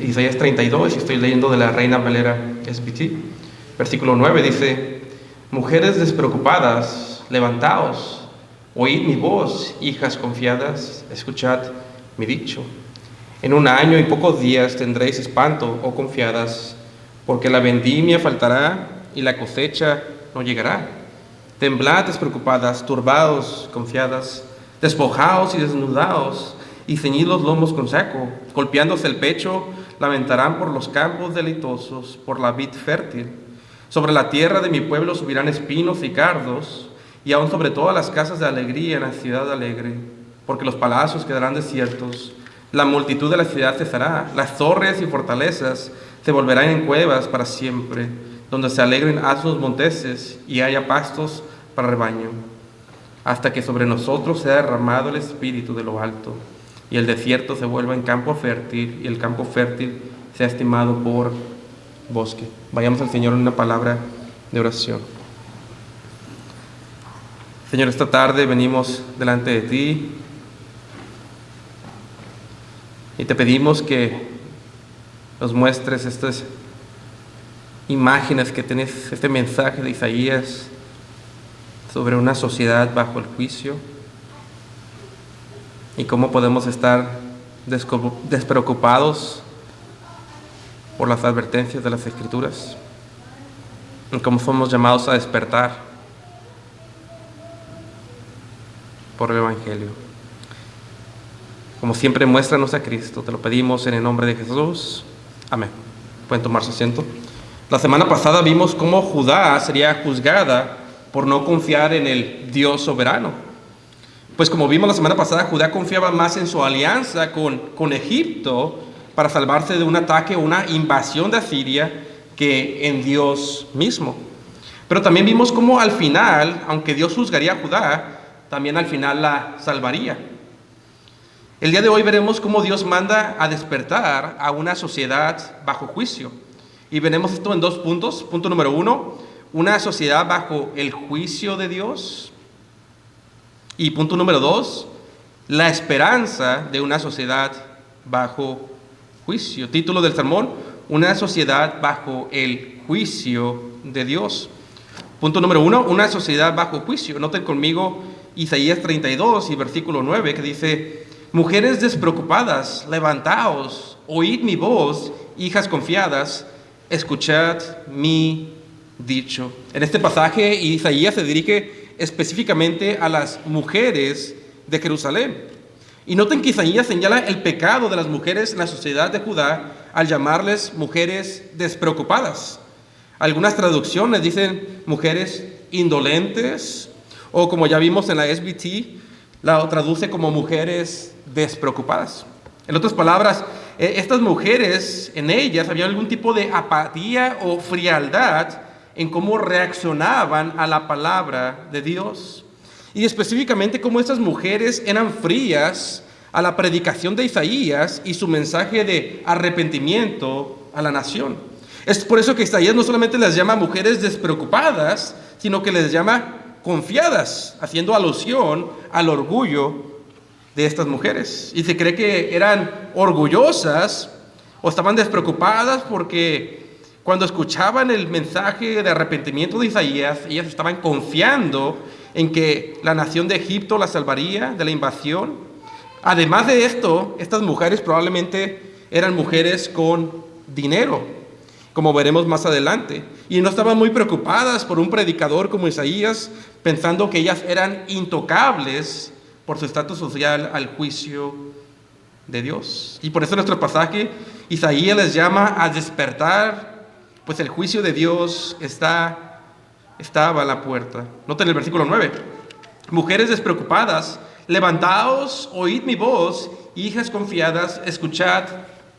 Isaías 32, y estoy leyendo de la Reina Valera SBT. Versículo 9 dice: mujeres despreocupadas, levantaos, oíd mi voz, hijas confiadas, escuchad mi dicho. En 1 año y pocos días tendréis espanto, oh confiadas, porque la vendimia faltará y la cosecha no llegará. Temblad despreocupadas, turbados, confiadas, despojaos y desnudaos, y ceñid los lomos con saco, golpeándose el pecho, lamentarán por los campos deleitosos, por la vid fértil. Sobre la tierra de mi pueblo subirán espinos y cardos, y aun sobre todas las casas de alegría en la ciudad alegre, porque los palacios quedarán desiertos, la multitud de la ciudad cesará, las torres y fortalezas se volverán en cuevas para siempre, donde se alegren asnos monteses y haya pastos para rebaño, hasta que sobre nosotros sea derramado el espíritu de lo alto, y el desierto se vuelva en campo fértil, y el campo fértil sea estimado por bosque. Vayamos al Señor en una palabra de oración. Señor, esta tarde venimos delante de ti y te pedimos que nos muestres estas imágenes que tienes, este mensaje de Isaías sobre una sociedad bajo el juicio y cómo podemos estar despreocupados por las advertencias de las Escrituras y cómo somos llamados a despertar por el Evangelio. Como siempre, muéstranos a Cristo. Te lo pedimos en el nombre de Jesús. Amén. Pueden tomar su asiento. La semana pasada vimos cómo Judá sería juzgada por no confiar en el Dios soberano. Pues como vimos la semana pasada, Judá confiaba más en su alianza con Egipto para salvarse de un ataque o una invasión de Asiria que en Dios mismo. Pero también vimos cómo al final, aunque Dios juzgaría a Judá, también al final la salvaría. El día de hoy veremos cómo Dios manda a despertar a una sociedad bajo juicio. Y veremos esto en 2 puntos. Punto número 1, una sociedad bajo el juicio de Dios. Y punto número 2, la esperanza de una sociedad bajo juicio. Título del sermón: una sociedad bajo el juicio de Dios. Punto número 1, una sociedad bajo juicio. Noten conmigo Isaías 32 y versículo 9, que dice: mujeres despreocupadas, levantaos, oíd mi voz, hijas confiadas, escuchad mi dicho. En este pasaje Isaías se dirige específicamente a las mujeres de Jerusalén. Y noten que Isaías señala el pecado de las mujeres en la sociedad de Judá al llamarles mujeres despreocupadas. Algunas traducciones dicen mujeres indolentes, o como ya vimos en la SBT, la traduce como mujeres despreocupadas. En otras palabras, estas mujeres, en ellas había algún tipo de apatía o frialdad en cómo reaccionaban a la palabra de Dios. Y específicamente cómo estas mujeres eran frías a la predicación de Isaías y su mensaje de arrepentimiento a la nación. Es por eso que Isaías no solamente les llama mujeres despreocupadas, sino que les llama confiadas, haciendo alusión al orgullo de estas mujeres. Y se cree que eran orgullosas o estaban despreocupadas porque cuando escuchaban el mensaje de arrepentimiento de Isaías, ellas estaban confiando en que la nación de Egipto la salvaría de la invasión. Además de esto, estas mujeres probablemente eran mujeres con dinero, como veremos más adelante, y no estaban muy preocupadas por un predicador como Isaías, pensando que ellas eran intocables por su estatus social al juicio de Dios. Y por eso en nuestro pasaje Isaías les llama a despertar, pues el juicio de Dios estaba a la puerta. Noten el versículo 9. Mujeres despreocupadas, levantaos, oíd mi voz, hijas confiadas, escuchad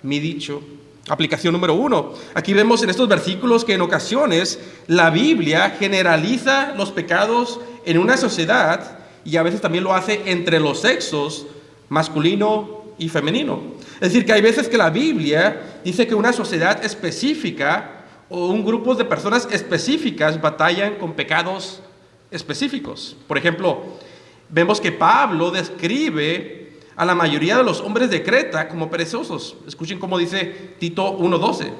mi dicho. Aplicación número 1. Aquí vemos en estos versículos que en ocasiones la Biblia generaliza los pecados en una sociedad y a veces también lo hace entre los sexos masculino y femenino. Es decir, que hay veces que la Biblia dice que una sociedad específica o un grupo de personas específicas batallan con pecados específicos. Por ejemplo, vemos que Pablo describe a la mayoría de los hombres de Creta como perezosos. Escuchen cómo dice Tito 1:12.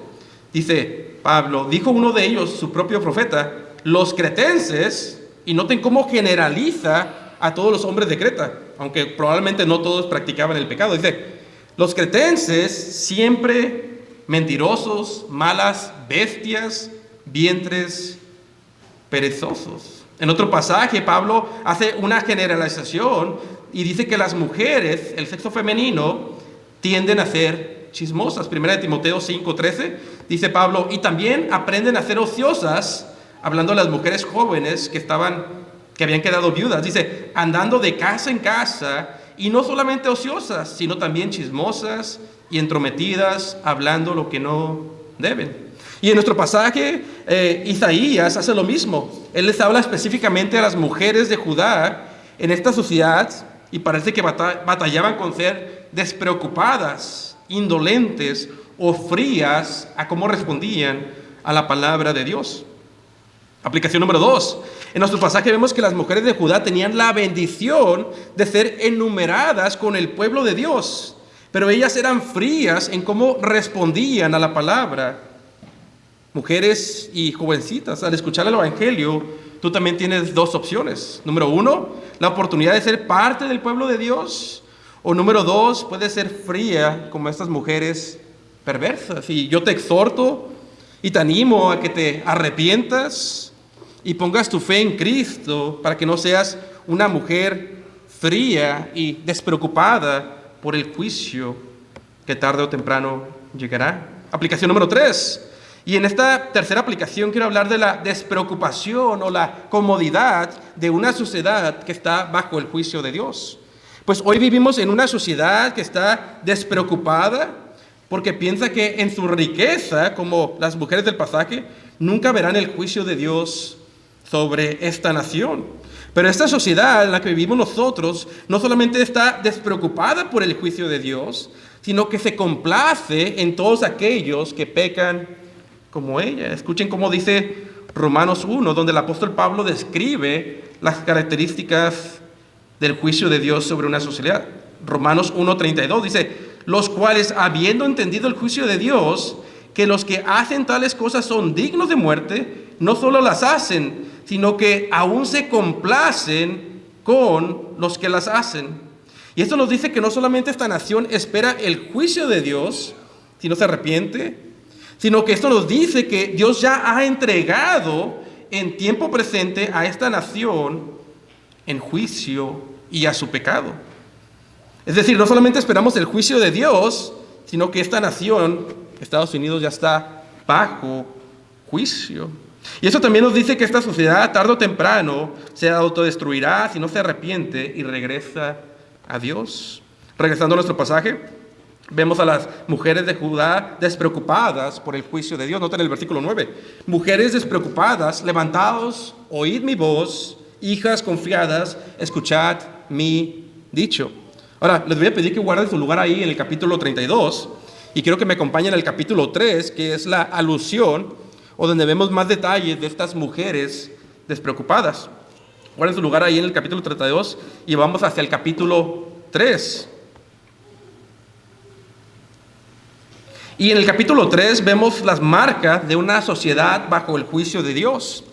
Dice Pablo, dijo uno de ellos, su propio profeta, los cretenses, y noten cómo generaliza a todos los hombres de Creta, aunque probablemente no todos practicaban el pecado. Dice, los cretenses siempre mentirosos, malas bestias, vientres perezosos. En otro pasaje, Pablo hace una generalización y dice que las mujeres, el sexo femenino, tienden a ser chismosas. 1 Timoteo 5:13, dice Pablo, y también aprenden a ser ociosas, hablando de las mujeres jóvenes que habían quedado viudas. Dice, andando de casa en casa, y no solamente ociosas, sino también chismosas y entrometidas, hablando lo que no deben. Y en nuestro pasaje, Isaías hace lo mismo. Él les habla específicamente a las mujeres de Judá en esta sociedad y parece que batallaban con ser despreocupadas, indolentes o frías a cómo respondían a la palabra de Dios. Aplicación número 2. En nuestro pasaje vemos que las mujeres de Judá tenían la bendición de ser enumeradas con el pueblo de Dios, pero ellas eran frías en cómo respondían a la palabra. Mujeres y jovencitas, al escuchar el Evangelio, tú también tienes dos opciones. Número 1, la oportunidad de ser parte del pueblo de Dios. O número 2, puedes ser fría como estas mujeres perversas. Y yo te exhorto y te animo a que te arrepientas y pongas tu fe en Cristo para que no seas una mujer fría y despreocupada por el juicio que tarde o temprano llegará. Aplicación número 3. Y en esta tercera aplicación quiero hablar de la despreocupación o la comodidad de una sociedad que está bajo el juicio de Dios. Pues hoy vivimos en una sociedad que está despreocupada porque piensa que en su riqueza, como las mujeres del pasaje, nunca verán el juicio de Dios sobre esta nación. Pero esta sociedad en la que vivimos nosotros no solamente está despreocupada por el juicio de Dios, sino que se complace en todos aquellos que pecan como ella. Escuchen cómo dice Romanos 1, donde el apóstol Pablo describe las características del juicio de Dios sobre una sociedad. Romanos 1:32 dice, los cuales, habiendo entendido el juicio de Dios, que los que hacen tales cosas son dignos de muerte, no solo las hacen, sino que aún se complacen con los que las hacen. Y esto nos dice que no solamente esta nación espera el juicio de Dios, si no se arrepiente, sino que esto nos dice que Dios ya ha entregado en tiempo presente a esta nación en juicio y a su pecado. Es decir, no solamente esperamos el juicio de Dios, sino que esta nación, Estados Unidos, ya está bajo juicio. Y eso también nos dice que esta sociedad, tarde o temprano, se autodestruirá si no se arrepiente y regresa a Dios. Regresando a nuestro pasaje, vemos a las mujeres de Judá despreocupadas por el juicio de Dios. Noten el versículo 9. Mujeres despreocupadas, levantaos, oíd mi voz, hijas confiadas, escuchad mi dicho. Ahora, les voy a pedir que guarden su lugar ahí en el capítulo 32 y quiero que me acompañen al capítulo 3, que es la alusión o donde vemos más detalles de estas mujeres despreocupadas. Guarden su lugar ahí en el capítulo 32 y vamos hacia el capítulo 3. Y en el capítulo 3 vemos las marcas de una sociedad bajo el juicio de Dios.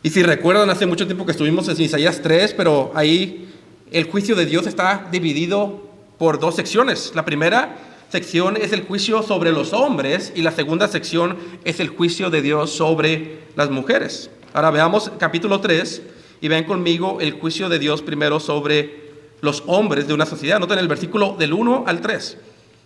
Y si recuerdan, hace mucho tiempo que estuvimos en Isaías 3, pero ahí el juicio de Dios está dividido por dos secciones. La primera sección es el juicio sobre los hombres y la segunda sección es el juicio de Dios sobre las mujeres. Ahora veamos capítulo 3 y vean conmigo el juicio de Dios primero sobre los hombres de una sociedad. Noten el versículo del 1 al 3.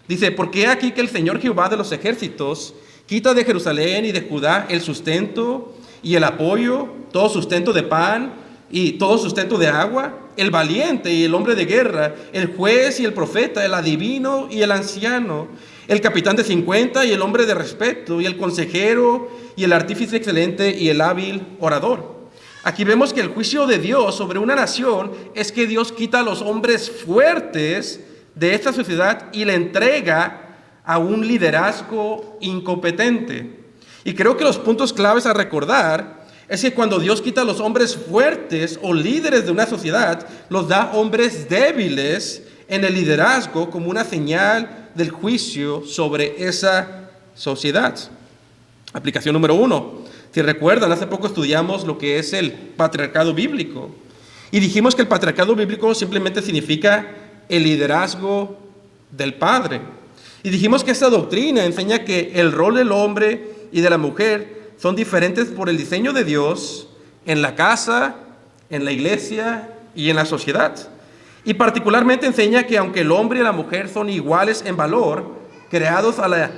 Dice, porque he aquí que el Señor Jehová de los ejércitos quita de Jerusalén y de Judá el sustento y el apoyo, todo sustento de pan y todo sustento de agua, el valiente y el hombre de guerra, el juez y el profeta, el adivino y el anciano, el capitán de 50 y el hombre de respeto, y el consejero y el artífice excelente y el hábil orador. Aquí vemos que el juicio de Dios sobre una nación es que Dios quita a los hombres fuertes de esta sociedad y le entrega a un liderazgo incompetente. Y creo que los puntos claves a recordar es que cuando Dios quita a los hombres fuertes o líderes de una sociedad, los da hombres débiles en el liderazgo como una señal del juicio sobre esa sociedad. Aplicación número 1. Si recuerdan, hace poco estudiamos lo que es el patriarcado bíblico. Y dijimos que el patriarcado bíblico simplemente significa el liderazgo del padre. Y dijimos que esta doctrina enseña que el rol del hombre y de la mujer son diferentes por el diseño de Dios en la casa, en la iglesia y en la sociedad. Y particularmente enseña que aunque el hombre y la mujer son iguales en valor, creados a la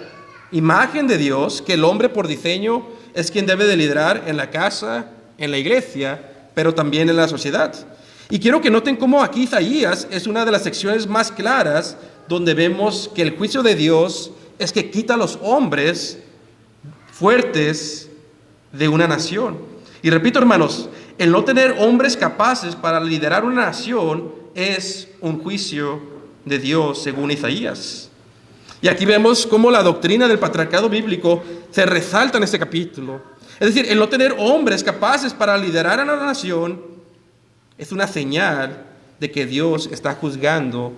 imagen de Dios, que el hombre por diseño es quien debe de liderar en la casa, en la iglesia, pero también en la sociedad. Y quiero que noten cómo aquí Isaías es una de las secciones más claras donde vemos que el juicio de Dios es que quita a los hombres fuertes de una nación. Y repito, hermanos, el no tener hombres capaces para liderar una nación es un juicio de Dios, según Isaías. Y aquí vemos cómo la doctrina del patriarcado bíblico se resalta en este capítulo. Es decir, el no tener hombres capaces para liderar a la nación es una señal de que Dios está juzgando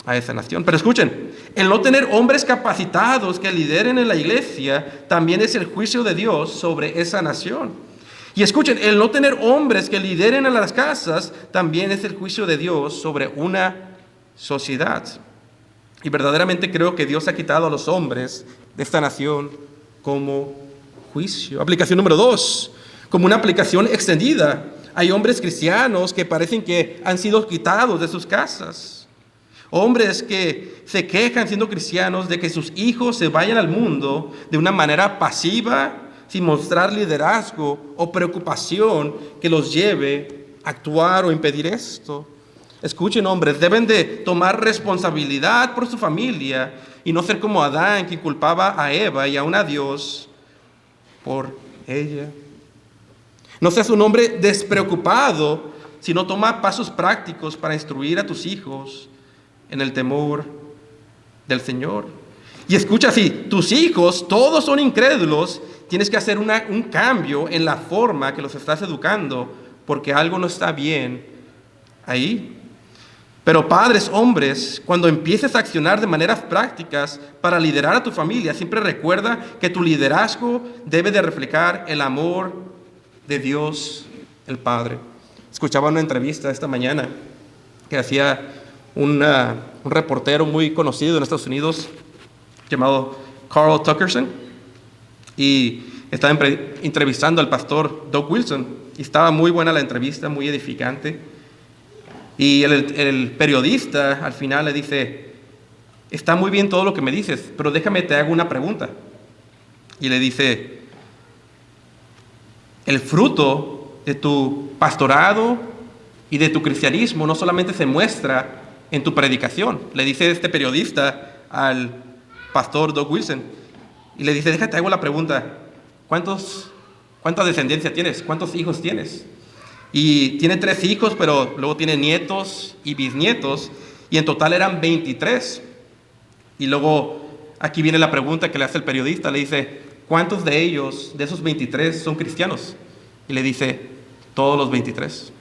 a esa nación. Pero escuchen, el no tener hombres capacitados que lideren en la iglesia también es el juicio de Dios sobre esa nación. Y escuchen, el no tener hombres que lideren en las casas también es el juicio de Dios sobre una sociedad. Y verdaderamente creo que Dios ha quitado a los hombres de esta nación como juicio. Aplicación número 2, como una aplicación extendida. Hay hombres cristianos que parecen que han sido quitados de sus casas. Hombres que se quejan siendo cristianos de que sus hijos se vayan al mundo de una manera pasiva, sin mostrar liderazgo o preocupación que los lleve a actuar o impedir esto. Escuchen, hombres, deben de tomar responsabilidad por su familia y no ser como Adán, que culpaba a Eva y aún a Dios por ella. No seas un hombre despreocupado, sino toma pasos prácticos para instruir a tus hijos en el temor del Señor. Y escucha, si tus hijos todos son incrédulos, tienes que hacer un cambio en la forma que los estás educando, porque algo no está bien ahí. Pero padres, hombres, cuando empieces a accionar de maneras prácticas para liderar a tu familia, siempre recuerda que tu liderazgo debe de reflejar el amor de Dios el Padre. Escuchaba una entrevista esta mañana que hacía un reportero muy conocido en Estados Unidos llamado Carl Tuckerson, y estaba entrevistando al pastor Doug Wilson, y estaba muy buena la entrevista, muy edificante. Y el periodista al final le dice: está muy bien todo lo que me dices, pero déjame te hago una pregunta. Y le dice: el fruto de tu pastorado y de tu cristianismo no solamente se muestra en tu predicación. Le dice este periodista al pastor Doug Wilson, y le dice: déjate te hago la pregunta, ¿cuánta descendencia tienes? ¿Cuántos hijos tienes? Y tiene 3 hijos, pero luego tiene nietos y bisnietos, y en total eran 23. Y luego aquí viene la pregunta que le hace el periodista, le dice: ¿cuántos de ellos, de esos 23, son cristianos? Y le dice: todos los 23.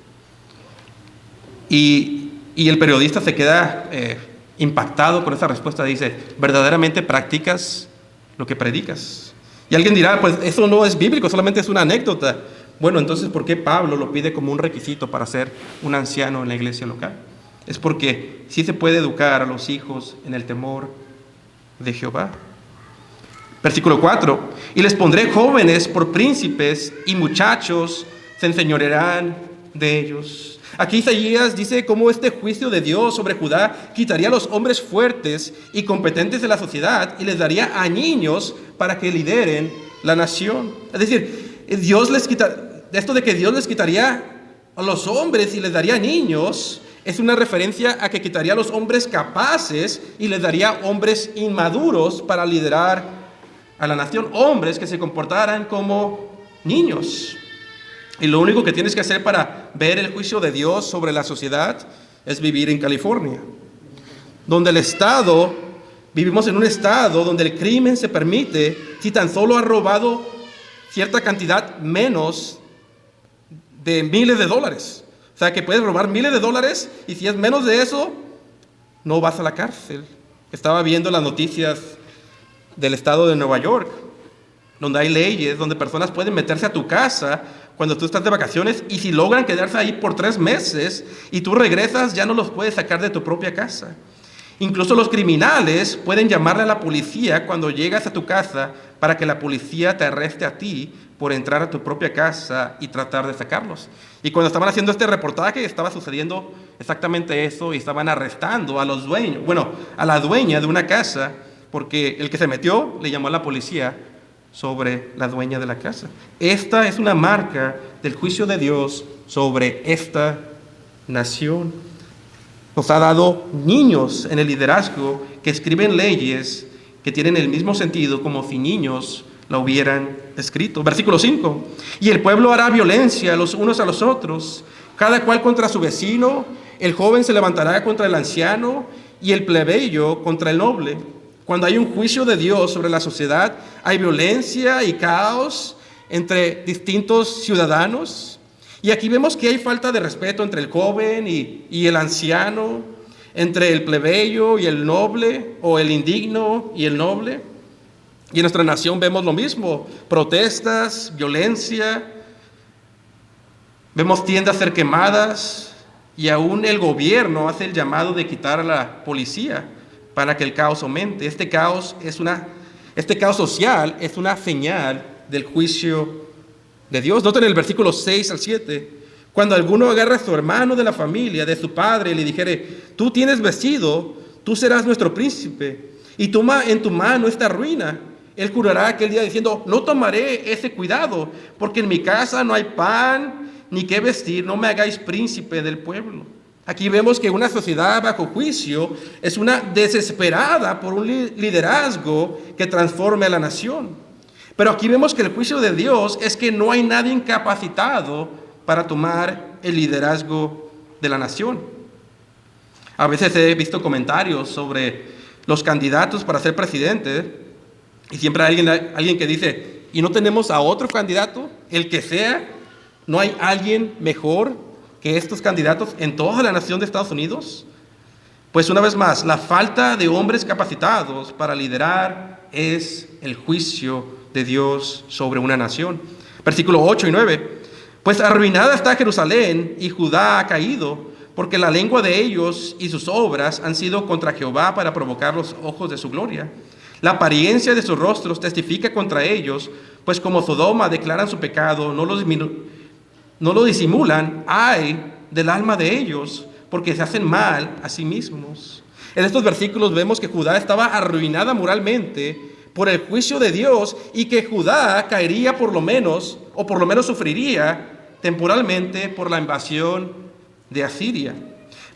Y el periodista se queda impactado con esa respuesta. Dice: ¿verdaderamente practicas lo que predicas? Y alguien dirá: pues eso no es bíblico, solamente es una anécdota. Bueno, entonces, ¿por qué Pablo lo pide como un requisito para ser un anciano en la iglesia local? Es porque sí se puede educar a los hijos en el temor de Jehová. Versículo 4: y les pondré jóvenes por príncipes, y muchachos se enseñorearán de ellos. Aquí Isaías dice cómo este juicio de Dios sobre Judá quitaría a los hombres fuertes y competentes de la sociedad y les daría a niños para que lideren la nación. Es decir, esto de que Dios les quitaría a los hombres y les daría niños es una referencia a que quitaría a los hombres capaces y les daría hombres inmaduros para liderar a la nación, hombres que se comportaran como niños. Y lo único que tienes que hacer para ver el juicio de Dios sobre la sociedad es vivir en California, donde vivimos en un estado donde el crimen se permite si tan solo ha robado cierta cantidad menos de miles de dólares. O sea, que puedes robar miles de dólares, y si es menos de eso, no vas a la cárcel. Estaba viendo las noticias del estado de Nueva York, donde hay leyes, donde personas pueden meterse a tu casa cuando tú estás de vacaciones, y si logran quedarse ahí por 3 meses y tú regresas, ya no los puedes sacar de tu propia casa. Incluso los criminales pueden llamarle a la policía cuando llegas a tu casa para que la policía te arreste a ti por entrar a tu propia casa y tratar de sacarlos. Y cuando estaban haciendo este reportaje estaba sucediendo exactamente eso, y estaban arrestando a los dueños, a la dueña de una casa, porque el que se metió le llamó a la policía sobre la dueña de la casa. Esta es una marca del juicio de Dios sobre esta nación. Nos ha dado niños en el liderazgo que escriben leyes que tienen el mismo sentido como si niños la hubieran escrito. Versículo 5. Y el pueblo hará violencia los unos a los otros, cada cual contra su vecino. El joven se levantará contra el anciano y el plebeyo contra el noble. Cuando hay un juicio de Dios sobre la sociedad, hay violencia y caos entre distintos ciudadanos. Y aquí vemos que hay falta de respeto entre el joven y el anciano, entre el plebeyo y el noble, o el indigno y el noble. Y en nuestra nación vemos lo mismo: protestas, violencia, vemos tiendas ser quemadas, y aún el gobierno hace el llamado de quitar a la policía para que el caos aumente. Este caos social es una señal del juicio de Dios. Noten el versículo 6 al 7. Cuando alguno agarra a su hermano de la familia, de su padre, y le dijere: tú tienes vestido, tú serás nuestro príncipe, y toma en tu mano esta ruina, él jurará aquel día diciendo: no tomaré ese cuidado, porque en mi casa no hay pan ni qué vestir, no me hagáis príncipe del pueblo. Aquí vemos que una sociedad bajo juicio es una desesperada por un liderazgo que transforme a la nación. Pero aquí vemos que el juicio de Dios es que no hay nadie incapacitado para tomar el liderazgo de la nación. A veces he visto comentarios sobre los candidatos para ser presidente, y siempre hay alguien que dice: ¿y no tenemos a otro candidato? El que sea, ¿no hay alguien mejor que estos candidatos en toda la nación de Estados Unidos? Pues una vez más, la falta de hombres capacitados para liderar es el juicio de Dios sobre una nación. Versículo 8 y 9. Pues arruinada está Jerusalén, y Judá ha caído, porque la lengua de ellos y sus obras han sido contra Jehová para provocar los ojos de su gloria. La apariencia de sus rostros testifica contra ellos, pues como Sodoma declaran su pecado, no lo disimulan. Ay del alma de ellos, porque se hacen mal a sí mismos. En estos versículos vemos que Judá estaba arruinada moralmente por el juicio de Dios, y que Judá caería por lo menos sufriría temporalmente por la invasión de Asiria.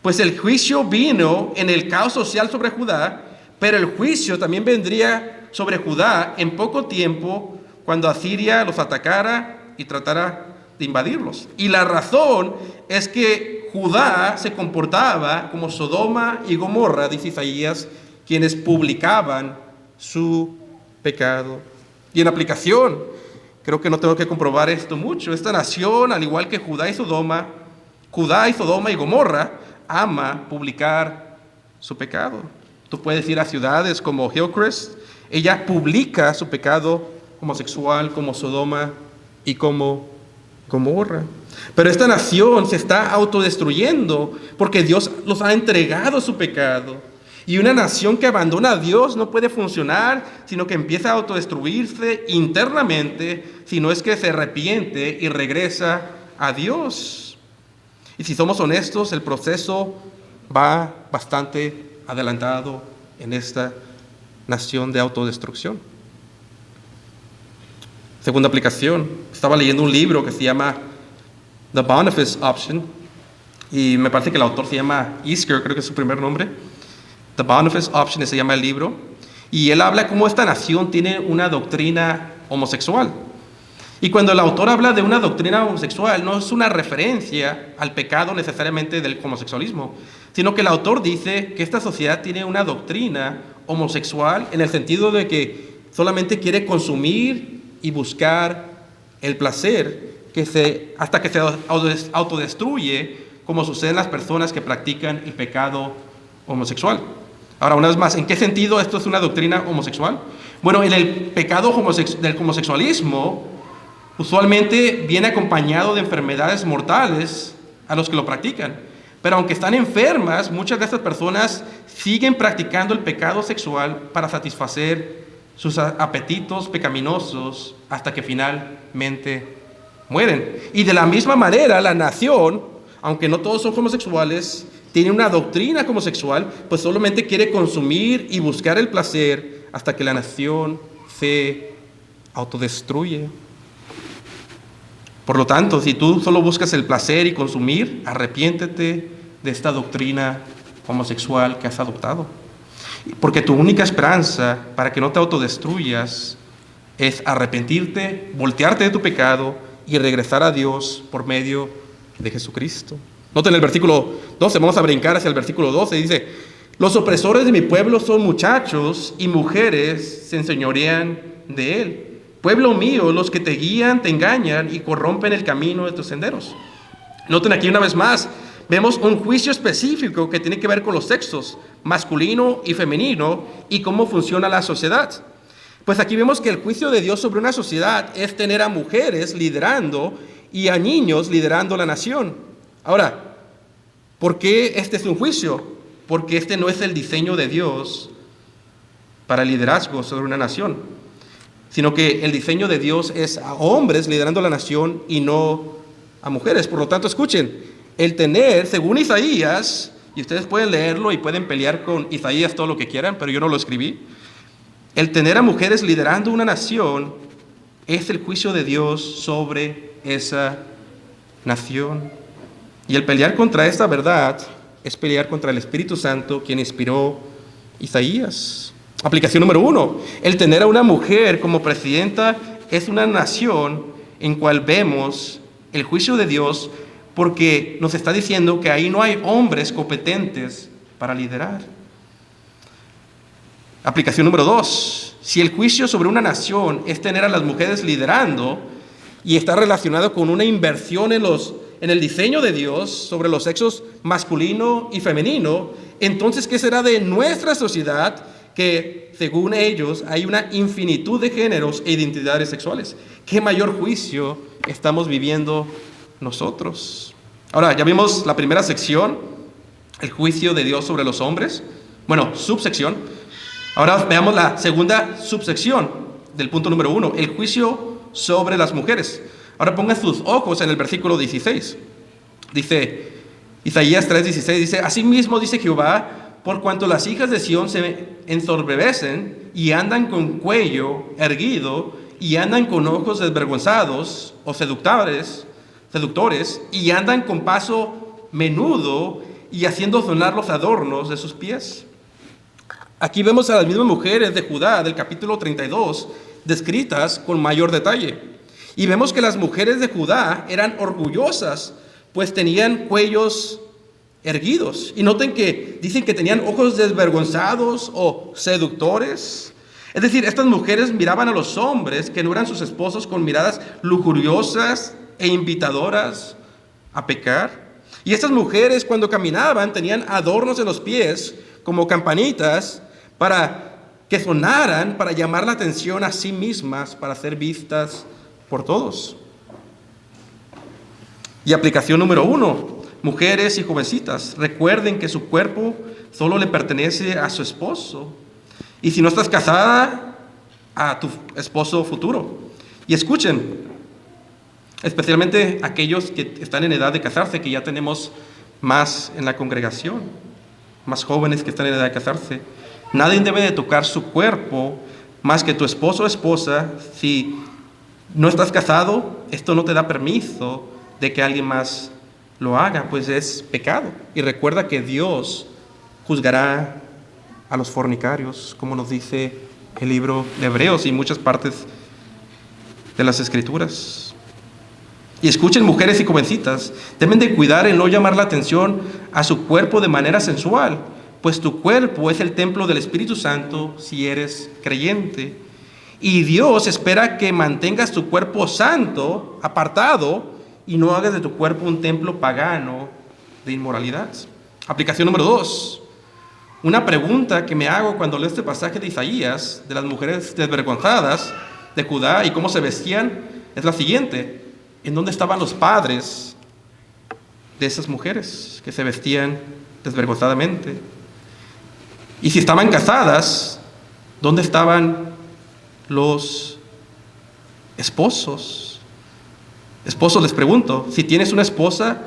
Pues el juicio vino en el caos social sobre Judá, pero el juicio también vendría sobre Judá en poco tiempo, cuando Asiria los atacara y tratara de invadirlos. Y la razón es que Judá se comportaba como Sodoma y Gomorra, dice Isaías, quienes publicaban su pecado. Y en aplicación, creo que no tengo que comprobar esto mucho, esta nación, al igual que Judá y Sodoma y Gomorra, ama publicar su pecado. Tú puedes ir a ciudades como Hillcrest, ella publica su pecado homosexual como Sodoma y como Gomorra. Pero esta nación se está autodestruyendo porque Dios los ha entregado su pecado. Y una nación que abandona a Dios no puede funcionar, sino que empieza a autodestruirse internamente, si no es que se arrepiente y regresa a Dios. Y si somos honestos, el proceso va bastante adelantado en esta nación de autodestrucción. Segunda aplicación, estaba leyendo un libro que se llama The Boniface Option, y me parece que el autor se llama Easker, creo que es su primer nombre. The Boniface Option se llama el libro, y él habla cómo esta nación tiene una doctrina homosexual. Y cuando el autor habla de una doctrina homosexual, no es una referencia al pecado necesariamente del homosexualismo, sino que el autor dice que esta sociedad tiene una doctrina homosexual en el sentido de que solamente quiere consumir y buscar el placer hasta que se autodestruye, como sucede en las personas que practican el pecado homosexual. Ahora, una vez más, ¿en qué sentido esto es una doctrina homosexual? Bueno, en el pecado del homosexualismo usualmente viene acompañado de enfermedades mortales a los que lo practican. Pero aunque están enfermas, muchas de estas personas siguen practicando el pecado sexual para satisfacer sus apetitos pecaminosos hasta que finalmente mueren. Y de la misma manera, la nación, aunque no todos son homosexuales, tiene una doctrina homosexual, pues solamente quiere consumir y buscar el placer hasta que la nación se autodestruye. Por lo tanto, si tú solo buscas el placer y consumir, arrepiéntete de esta doctrina homosexual que has adoptado. Porque tu única esperanza para que no te autodestruyas es arrepentirte, voltearte de tu pecado y regresar a Dios por medio de Jesucristo. Noten el versículo 12, vamos a brincar hacia el versículo 12, dice: los opresores de mi pueblo son muchachos y mujeres se enseñorean de él. Pueblo mío, los que te guían, te engañan y corrompen el camino de tus senderos. Noten aquí una vez más, vemos un juicio específico que tiene que ver con los sexos, masculino y femenino, y cómo funciona la sociedad. Pues aquí vemos que el juicio de Dios sobre una sociedad es tener a mujeres liderando y a niños liderando la nación. Ahora, ¿por qué este es un juicio? Porque este no es el diseño de Dios para el liderazgo sobre una nación, sino que el diseño de Dios es a hombres liderando la nación y no a mujeres. Por lo tanto, escuchen, el tener, según Isaías, y ustedes pueden leerlo y pueden pelear con Isaías todo lo que quieran, pero yo no lo escribí, el tener a mujeres liderando una nación es el juicio de Dios sobre esa nación. Y el pelear contra esta verdad es pelear contra el Espíritu Santo, quien inspiró Isaías. Aplicación número 1. El tener a una mujer como presidenta es una nación en cual vemos el juicio de Dios, porque nos está diciendo que ahí no hay hombres competentes para liderar. Aplicación número 2. Si el juicio sobre una nación es tener a las mujeres liderando y está relacionado con una inversión en el diseño de Dios sobre los sexos masculino y femenino, entonces, ¿qué será de nuestra sociedad? Que según ellos hay una infinitud de géneros e identidades sexuales. ¿Qué mayor juicio estamos viviendo nosotros? Ahora, ya vimos la primera sección, el juicio de Dios sobre los hombres. Bueno, subsección. Ahora veamos la segunda subsección del punto número 1, el juicio sobre las mujeres. Ahora pongan sus ojos en el versículo 16. Dice, Isaías 3:16, dice: asimismo dice Jehová, por cuanto las hijas de Sión se ensoberbecen y andan con cuello erguido y andan con ojos desvergonzados o seductores, y andan con paso menudo y haciendo sonar los adornos de sus pies. Aquí vemos a las mismas mujeres de Judá del capítulo 32 descritas con mayor detalle. Y vemos que las mujeres de Judá eran orgullosas, pues tenían cuellos erguidos. Y noten que dicen que tenían ojos desvergonzados o seductores. Es decir, estas mujeres miraban a los hombres que no eran sus esposos con miradas lujuriosas e invitadoras a pecar. Y estas mujeres, cuando caminaban, tenían adornos en los pies como campanitas para que sonaran, para llamar la atención a sí mismas, para ser vistas por todos. Y aplicación número 1, mujeres y jovencitas, recuerden que su cuerpo solo le pertenece a su esposo. Y si no estás casada, a tu esposo futuro. Y escuchen, especialmente aquellos que están en edad de casarse, que ya tenemos más en la congregación, más jóvenes que están en edad de casarse. Nadie debe de tocar su cuerpo más que tu esposo o esposa. Si no estás casado, esto no te da permiso de que alguien más lo haga, pues es pecado. Y recuerda que Dios juzgará a los fornicarios, como nos dice el libro de Hebreos y muchas partes de las Escrituras. Y escuchen, mujeres y jovencitas, deben de cuidar en no llamar la atención a su cuerpo de manera sensual, pues tu cuerpo es el templo del Espíritu Santo si eres creyente. Y Dios espera que mantengas tu cuerpo santo, apartado, y no hagas de tu cuerpo un templo pagano de inmoralidad. Aplicación número 2. Una pregunta que me hago cuando leo este pasaje de Isaías, de las mujeres desvergonzadas de Judá y cómo se vestían, es la siguiente: ¿en dónde estaban los padres de esas mujeres que se vestían desvergonzadamente? Y si estaban casadas, ¿dónde estaban los esposos? Esposos, les pregunto, si tienes una esposa,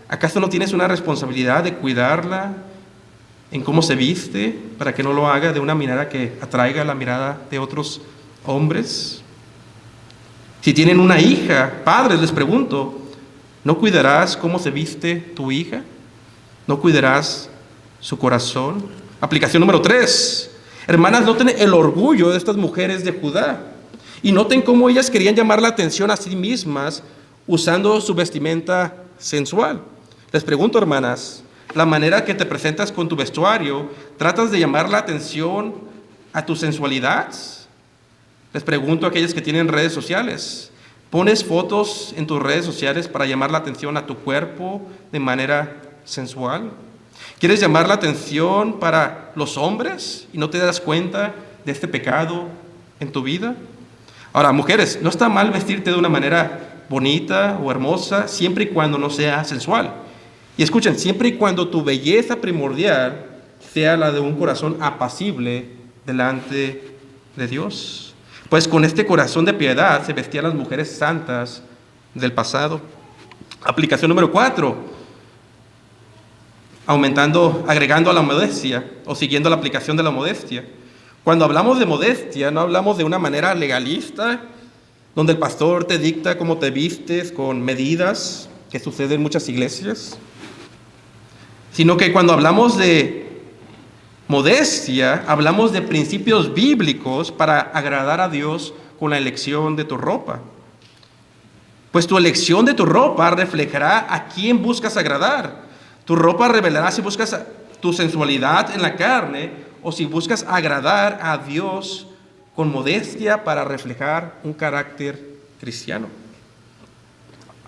¿acaso no tienes una responsabilidad de cuidarla en cómo se viste para que no lo haga de una manera que atraiga la mirada de otros hombres? Si tienen una hija, padres, les pregunto, ¿no cuidarás cómo se viste tu hija? ¿No cuidarás su corazón? Aplicación número 3. Hermanas, noten el orgullo de estas mujeres de Judá y noten cómo ellas querían llamar la atención a sí mismas usando su vestimenta sensual. Les pregunto, hermanas, la manera que te presentas con tu vestuario, ¿tratas de llamar la atención a tu sensualidad? Les pregunto a aquellas que tienen redes sociales, ¿pones fotos en tus redes sociales para llamar la atención a tu cuerpo de manera sensual? ¿Quieres llamar la atención para los hombres y no te das cuenta de este pecado en tu vida? Ahora, mujeres, no está mal vestirte de una manera bonita o hermosa siempre y cuando no sea sensual. Y escuchen, siempre y cuando tu belleza primordial sea la de un corazón apacible delante de Dios. Pues con este corazón de piedad se vestían las mujeres santas del pasado. Aplicación número 4. Agregando a la modestia o siguiendo la aplicación de la modestia. Cuando hablamos de modestia, no hablamos de una manera legalista, donde el pastor te dicta cómo te vistes con medidas, que sucede en muchas iglesias, sino que cuando hablamos de modestia, hablamos de principios bíblicos para agradar a Dios con la elección de tu ropa. Pues tu elección de tu ropa reflejará a quién buscas agradar. Tu ropa revelará si buscas tu sensualidad en la carne o si buscas agradar a Dios con modestia para reflejar un carácter cristiano.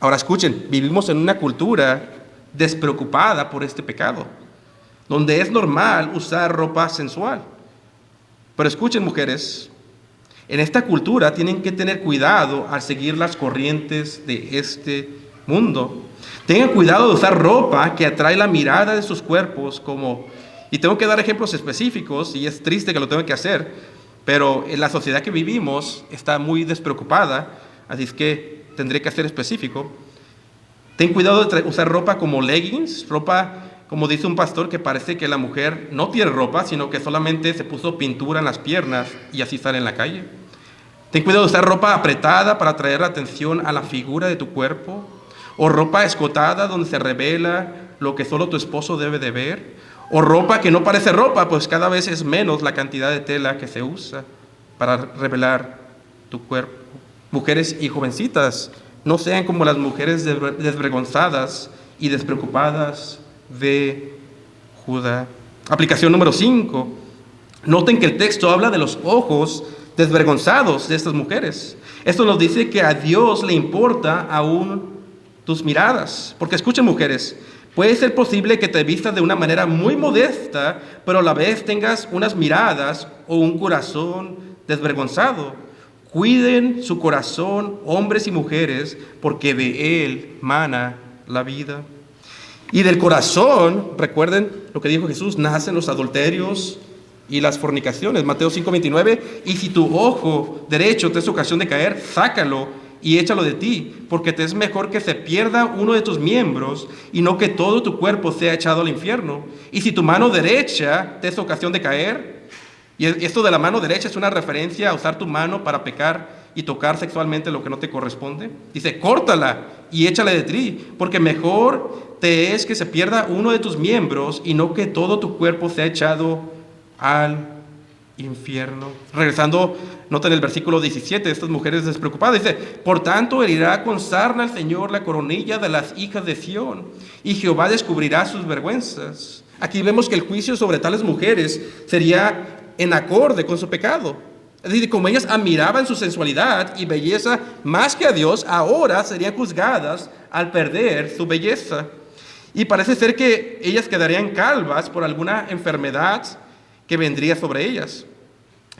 Ahora escuchen, vivimos en una cultura despreocupada por este pecado, donde es normal usar ropa sensual. Pero escuchen, mujeres, en esta cultura tienen que tener cuidado al seguir las corrientes de este mundo. Tengan cuidado de usar ropa que atrae la mirada de sus cuerpos, y tengo que dar ejemplos específicos, y es triste que lo tenga que hacer, pero en la sociedad que vivimos está muy despreocupada, así es que tendré que ser específico. Ten cuidado de usar ropa como leggings, ropa, como dice un pastor, que parece que la mujer no tiene ropa, sino que solamente se puso pintura en las piernas y así sale en la calle. Ten cuidado de usar ropa apretada para atraer la atención a la figura de tu cuerpo, o ropa escotada donde se revela lo que solo tu esposo debe de ver, o ropa que no parece ropa, pues cada vez es menos la cantidad de tela que se usa para revelar tu cuerpo. Mujeres y jovencitas, no sean como las mujeres desvergonzadas y despreocupadas de Judá. Aplicación número 5. Noten que el texto habla de los ojos desvergonzados de estas mujeres. Esto nos dice que a Dios le importa aún tus miradas. Porque escuchen, mujeres, puede ser posible que te vistas de una manera muy modesta, pero a la vez tengas unas miradas o un corazón desvergonzado. Cuiden su corazón, hombres y mujeres, porque de él mana la vida. Y del corazón, recuerden lo que dijo Jesús, nacen los adulterios y las fornicaciones. Mateo 5:29, y si tu ojo derecho te es ocasión de caer, sácalo y échalo de ti, porque te es mejor que se pierda uno de tus miembros y no que todo tu cuerpo sea echado al infierno. Y si tu mano derecha te es ocasión de caer, y esto de la mano derecha es una referencia a usar tu mano para pecar y tocar sexualmente lo que no te corresponde. Dice, córtala y échale de ti, porque mejor te es que se pierda uno de tus miembros y no que todo tu cuerpo sea echado al infierno. Regresando, nota en el versículo 17, estas mujeres despreocupadas, dice, por tanto herirá con sarna al Señor la coronilla de las hijas de Sión, y Jehová descubrirá sus vergüenzas. Aquí vemos que el juicio sobre tales mujeres sería en acorde con su pecado. Es decir, como ellas admiraban su sensualidad y belleza más que a Dios, ahora serían juzgadas al perder su belleza. Y parece ser que ellas quedarían calvas por alguna enfermedad que vendría sobre ellas.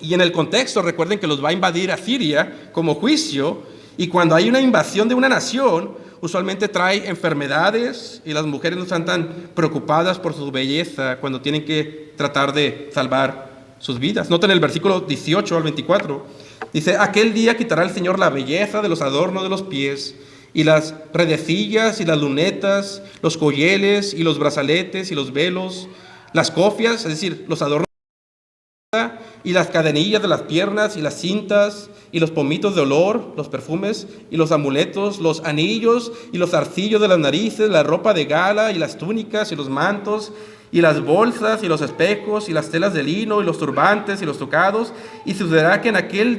Y en el contexto, recuerden que los va a invadir Asiria como juicio, y cuando hay una invasión de una nación, usualmente trae enfermedades y las mujeres no están tan preocupadas por su belleza cuando tienen que tratar de salvar sus vidas. Noten el versículo 18 al 24. Dice, aquel día quitará el Señor la belleza de los adornos de los pies, y las redecillas y las lunetas, los colleles y los brazaletes y los velos, las cofias, es decir, los adornos, y las cadenillas de las piernas y las cintas y los pomitos de olor, los perfumes y los amuletos, los anillos y los zarcillos de las narices, la ropa de gala y las túnicas y los mantos y las bolsas y los espejos y las telas de lino y los turbantes y los tocados. Y sucederá que en aquel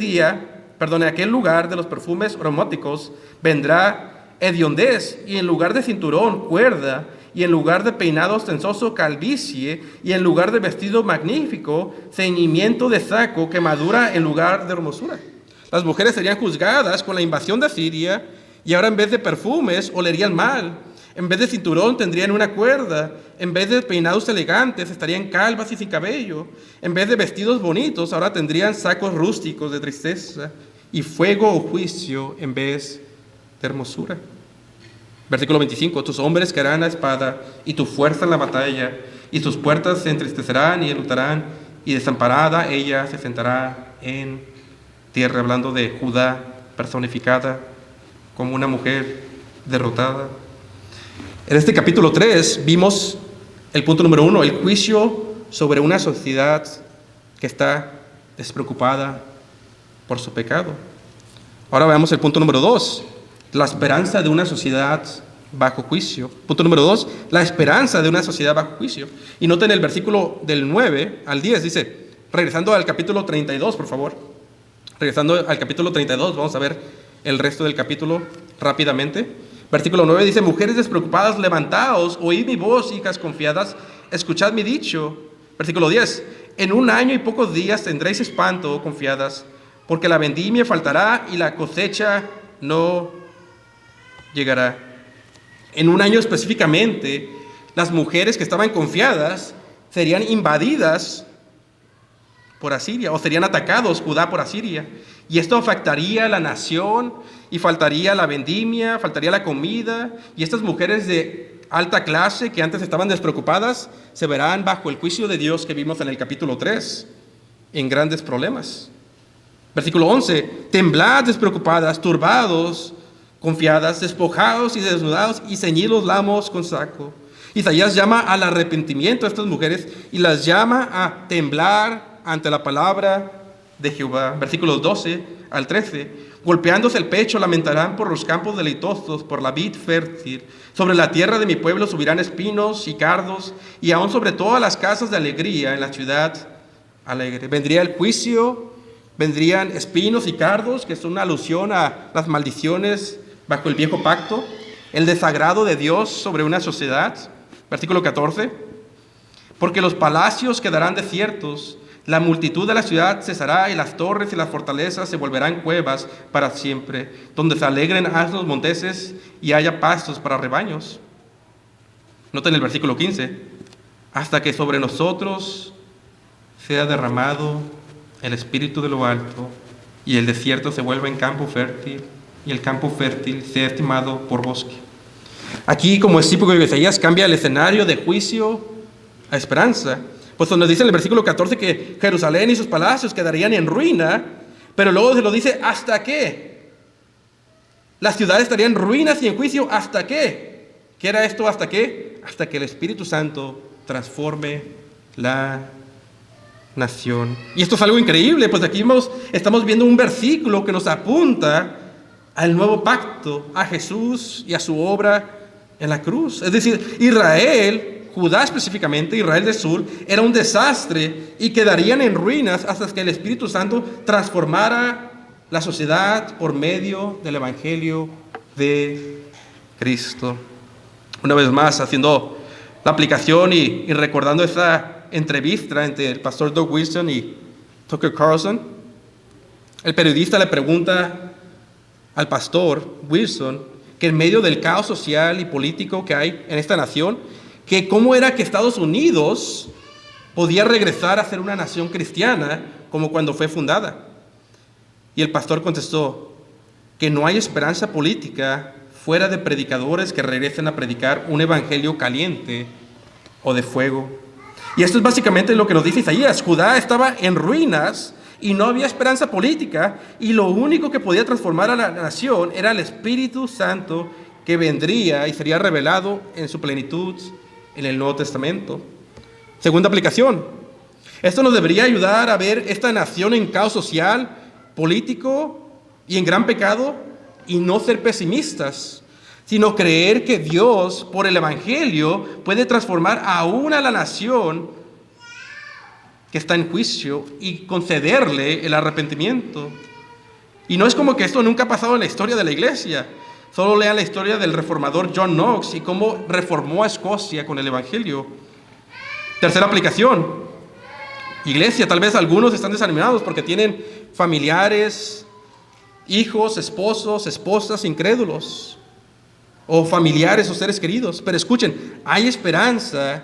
lugar de los perfumes aromáticos vendrá hediondez, y en lugar de cinturón, cuerda, y en lugar de peinado ostentoso, calvicie, y en lugar de vestido magnífico, ceñimiento de saco, quemadura en lugar de hermosura. Las mujeres serían juzgadas con la invasión de Asiria, y ahora en vez de perfumes olerían mal, en vez de cinturón tendrían una cuerda, en vez de peinados elegantes estarían calvas y sin cabello, en vez de vestidos bonitos ahora tendrían sacos rústicos de tristeza, y fuego o juicio en vez de hermosura. Versículo 25, tus hombres caerán a espada, y tu fuerza en la batalla, y sus puertas se entristecerán y enlutarán, y desamparada ella se sentará en tierra, hablando de Judá personificada como una mujer derrotada. En este capítulo 3 vimos el punto número 1, el juicio sobre una sociedad que está despreocupada por su pecado. Ahora veamos el punto número 2, la esperanza de una sociedad bajo juicio. Punto número 2, la esperanza de una sociedad bajo juicio. Y noten el versículo del 9 al 10, dice, regresando al capítulo 32, por favor. Regresando al capítulo 32, vamos a ver el resto del capítulo rápidamente. Versículo 9 dice, mujeres despreocupadas, levantaos, oíd mi voz, hijas confiadas, escuchad mi dicho. Versículo 10, en un año y pocos días tendréis espanto, confiadas, porque la vendimia faltará y la cosecha no llegará. En un año específicamente, las mujeres que estaban confiadas serían invadidas por Asiria, o serían atacados Judá por Asiria. Y esto afectaría a la nación, y faltaría la vendimia, faltaría la comida, y estas mujeres de alta clase que antes estaban despreocupadas, se verán bajo el juicio de Dios que vimos en el capítulo 3, en grandes problemas. Versículo 11, temblad despreocupadas, turbados, confiadas, despojados y desnudados, y ceñid los lomos con saco. Isaías llama al arrepentimiento a estas mujeres y las llama a temblar ante la palabra de Jehová. Versículos 12 al 13, golpeándose el pecho lamentarán por los campos deleitosos, por la vid fértil. Sobre la tierra de mi pueblo subirán espinos y cardos, y aún sobre todas las casas de alegría en la ciudad alegre. Vendría el juicio, vendrían espinos y cardos, que son una alusión a las maldiciones bajo el viejo pacto, el desagrado de Dios sobre una sociedad. Versículo 14, porque los palacios quedarán desiertos, la multitud de la ciudad cesará, y las torres y las fortalezas se volverán cuevas para siempre, donde se alegren asnos monteses y haya pastos para rebaños. Noten el versículo 15, hasta que sobre nosotros sea derramado el espíritu de lo alto, y el desierto se vuelva en campo fértil, y el campo fértil sea estimado por bosque. Aquí, como es típico de Isaías, cambia el escenario de juicio a esperanza. Pues nos dice en el versículo 14 que Jerusalén y sus palacios quedarían en ruina, pero luego se lo dice, ¿hasta qué? Las ciudades estarían en ruinas y en juicio, ¿hasta qué? ¿Qué era esto hasta qué? Hasta que el Espíritu Santo transforme la nación. Y esto es algo increíble, pues aquí estamos viendo un versículo que nos apunta al nuevo pacto, a Jesús y a su obra en la cruz. Es decir, Israel, Judá específicamente, Israel del sur, era un desastre y quedarían en ruinas hasta que el Espíritu Santo transformara la sociedad por medio del Evangelio de Cristo. Una vez más, haciendo la aplicación y recordando esa entrevista entre el pastor Doug Wilson y Tucker Carlson, el periodista le pregunta al pastor Wilson que en medio del caos social y político que hay en esta nación, que cómo era que Estados Unidos podía regresar a ser una nación cristiana como cuando fue fundada. Y el pastor contestó que no hay esperanza política fuera de predicadores que regresen a predicar un evangelio caliente o de fuego. Y esto es básicamente lo que nos dice Isaías. Judá estaba en ruinas y no había esperanza política, y lo único que podía transformar a la nación era el Espíritu Santo, que vendría y sería revelado en su plenitud en el Nuevo Testamento. Segunda aplicación. Esto nos debería ayudar a ver esta nación en caos social, político y en gran pecado, y no ser pesimistas, sino creer que Dios, por el Evangelio, puede transformar aún a la nación que está en juicio y concederle el arrepentimiento. Y no es como que esto nunca ha pasado en la historia de la iglesia. Solo lean la historia del reformador John Knox y cómo reformó a Escocia con el Evangelio. Tercera aplicación. Iglesia, tal vez algunos están desanimados porque tienen familiares, hijos, esposos, esposas incrédulos, o familiares o seres queridos. Pero escuchen, hay esperanza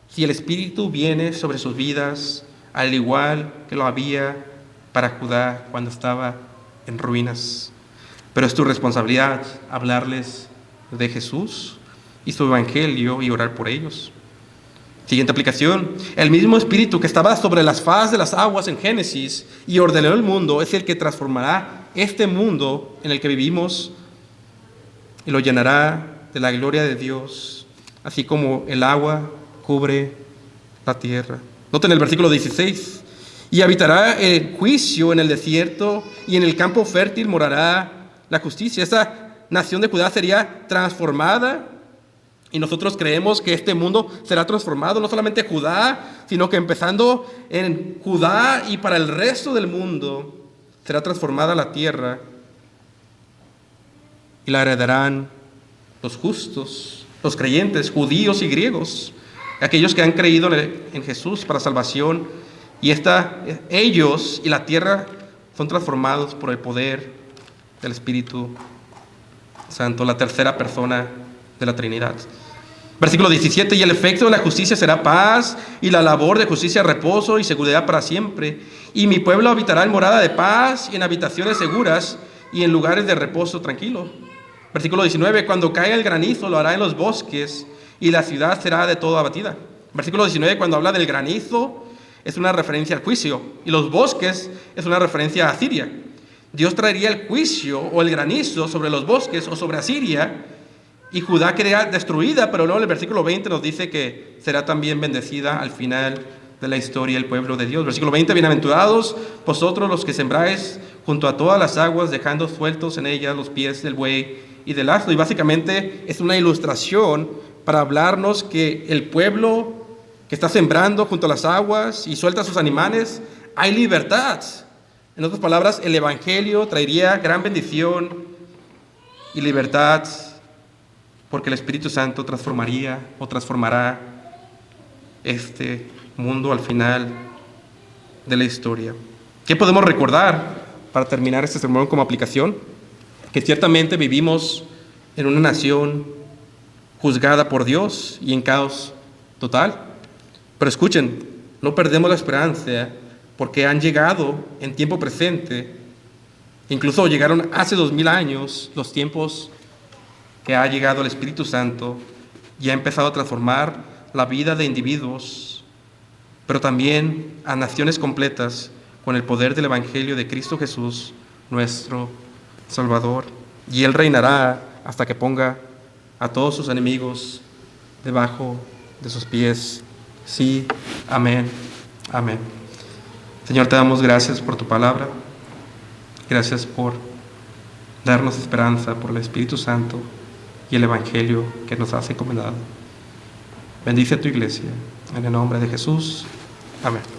si el Espíritu viene sobre sus vidas, al igual que lo había para Judá cuando estaba en ruinas. Pero es tu responsabilidad hablarles de Jesús y su Evangelio y orar por ellos. Siguiente aplicación. El mismo Espíritu que estaba sobre las faz de las aguas en Génesis y ordenó el mundo es el que transformará este mundo en el que vivimos y lo llenará de la gloria de Dios, así como el agua cubre la tierra. Noten el versículo 16. Y habitará el juicio en el desierto, y en el campo fértil morará la justicia. Esta nación de Judá sería transformada, y nosotros creemos que este mundo será transformado, no solamente Judá, sino que empezando en Judá y para el resto del mundo será transformada la tierra, y la heredarán los justos, los creyentes, judíos y griegos, aquellos que han creído en Jesús para salvación, y ellos y la tierra son transformados por el poder del Espíritu Santo, la tercera persona de la Trinidad. Versículo 17, y el efecto de la justicia será paz, y la labor de justicia reposo y seguridad para siempre. Y mi pueblo habitará en morada de paz, y en habitaciones seguras, y en lugares de reposo tranquilo. Versículo 19, cuando caiga el granizo lo hará en los bosques, y la ciudad será de todo abatida. Versículo 19, cuando habla del granizo, es una referencia al juicio, y los bosques es una referencia a Asiria. Dios traería el juicio o el granizo sobre los bosques o sobre Asiria, y Judá quedaría destruida, pero luego en el versículo 20 nos dice que será también bendecida al final de la historia el pueblo de Dios. Versículo 20, bienaventurados vosotros los que sembráis junto a todas las aguas, dejando sueltos en ellas los pies del buey y del asno. Y básicamente es una ilustración para hablarnos que el pueblo que está sembrando junto a las aguas y suelta a sus animales, hay libertad. En otras palabras, el Evangelio traería gran bendición y libertad, porque el Espíritu Santo transformará este mundo al final de la historia. ¿Qué podemos recordar para terminar este sermón como aplicación? Que ciertamente vivimos en una nación juzgada por Dios y en caos total. Pero escuchen, no perdemos la esperanza, porque han llegado en tiempo presente, incluso llegaron hace 2000 años, los tiempos que ha llegado el Espíritu Santo y ha empezado a transformar la vida de individuos, pero también a naciones completas con el poder del Evangelio de Cristo Jesús, nuestro Salvador. Y Él reinará hasta que ponga a todos sus enemigos debajo de sus pies. Sí, amén, amén. Señor, te damos gracias por tu palabra. Gracias por darnos esperanza, por el Espíritu Santo y el Evangelio que nos has encomendado. Bendice a tu iglesia. En el nombre de Jesús. Amén.